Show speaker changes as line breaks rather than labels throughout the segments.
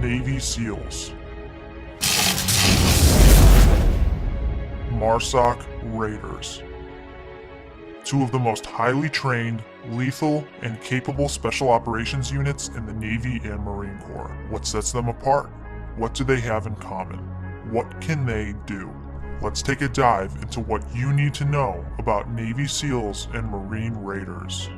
Navy SEALs. Marsoc Raiders. Two of the most highly trained, lethal, and capable special operations units in the Navy and Marine Corps. What sets them apart? What do they have in common? What can they do? Let's take a dive into what you need to know about Navy SEALs and Marine Raiders.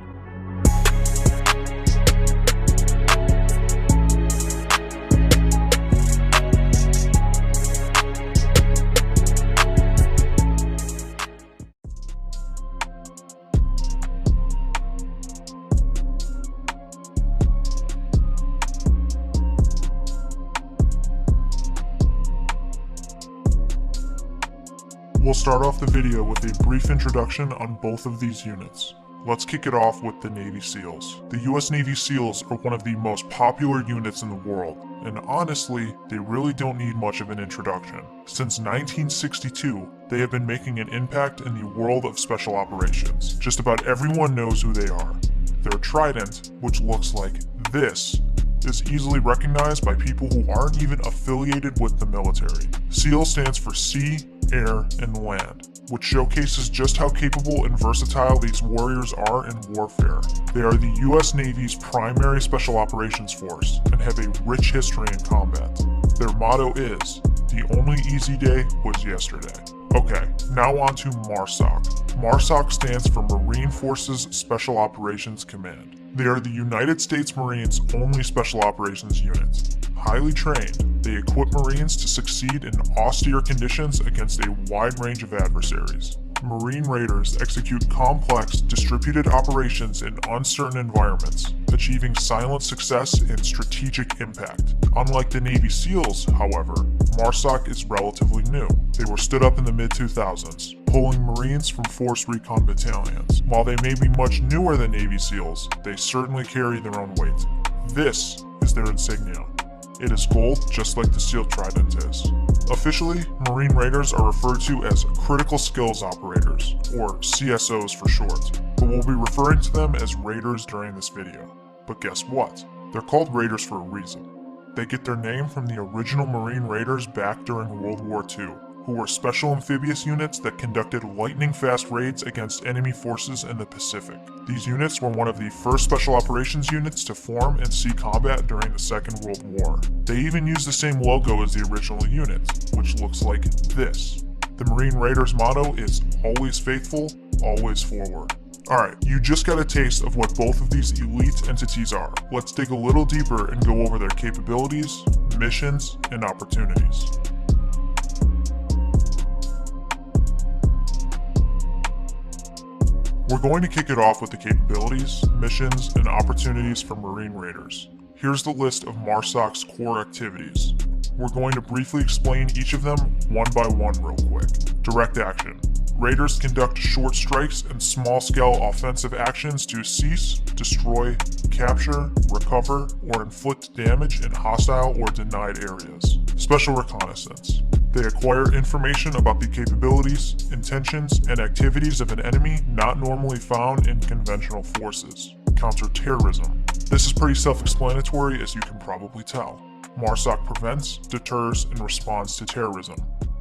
We'll start off the video with a brief introduction on both of these units. Let's kick it off with the Navy SEALs. The US Navy SEALs are one of the most popular units in the world, and honestly, they really don't need much of an introduction. Since 1962, they have been making an impact in the world of special operations. Just about everyone knows who they are. Their trident, which looks like this, is easily recognized by people who aren't even affiliated with the military. SEAL stands for Sea, Air, and Land, which showcases just how capable and versatile these warriors are in warfare. They are the US Navy's primary special operations force and have a rich history in combat. Their motto is, "The only easy day was yesterday." Okay, now on to Marsoc. Marsoc stands for Marine Forces Special Operations Command. They are the United States Marines' only special operations unit. Highly trained, they equip Marines to succeed in austere conditions against a wide range of adversaries. Marine Raiders execute complex, distributed operations in uncertain environments, achieving silent success and strategic impact. Unlike the Navy SEALs, however, Marsoc is relatively new. They were stood up in the mid-2000s, pulling Marines from Force Recon battalions. While they may be much newer than Navy SEAls, they certainly carry their own weight. This is their insignia. It is gold, just like the SEAL Trident is. Officially, Marine Raiders are referred to as Critical Skills Operators, or CSOs for short, but we'll be referring to them as Raiders during this video. But guess what? They're called Raiders for a reason. They get their name from the original Marine Raiders back during World War II, who were special amphibious units that conducted lightning-fast raids against enemy forces in the Pacific. These units were one of the first special operations units to form and see combat during the Second World War. They even used the same logo as the original unit, which looks like this. The Marine Raiders motto is always faithful, always forward. Alright, you just got a taste of what both of these elite entities are. Let's dig a little deeper and go over their capabilities, missions, and opportunities. We're going to kick it off with the capabilities, missions, and opportunities for Marine Raiders. Here's the list of Marsoc's core activities. We're going to briefly explain each of them one by one real quick. Direct action. Raiders conduct short strikes and small-scale offensive actions to seize, destroy, capture, recover, or inflict damage in hostile or denied areas. Special reconnaissance. They acquire information about the capabilities, intentions, and activities of an enemy not normally found in conventional forces. Counterterrorism. This is pretty self-explanatory, as you can probably tell. Marsoc prevents, deters, and responds to terrorism.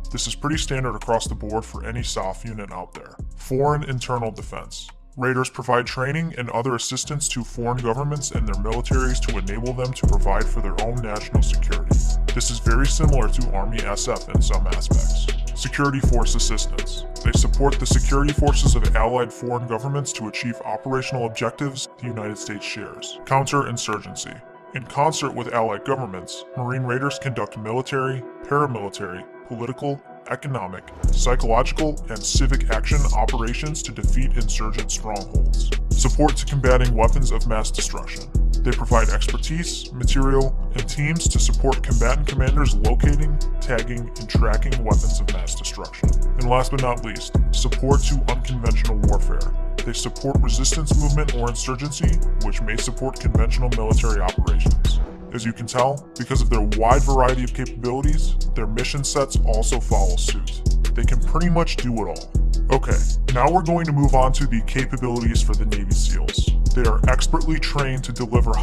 This is pretty standard across the board for any SOF unit out there. Foreign internal defense. Raiders provide training and other assistance to foreign governments and their militaries to enable them to provide for their own national security. This is very similar to Army SF in some aspects. Security force assistance. They support the security forces of allied foreign governments to achieve operational objectives the United States shares. Counterinsurgency. In concert with allied governments, Marine Raiders conduct military, paramilitary, political, economic, psychological, and civic action operations to defeat insurgent strongholds. Support to combating weapons of mass destruction. They provide expertise, material, and teams to support combatant commanders locating, tagging, and tracking weapons of mass destruction. And last but not least, support to unconventional warfare. They support resistance movement or insurgency, which may support conventional military operations. As you can tell, because of their wide variety of capabilities, their mission sets also follow suit. They can pretty much do it all. Okay, now we're going to move on to the capabilities for the Navy SEALs. They are expertly trained to deliver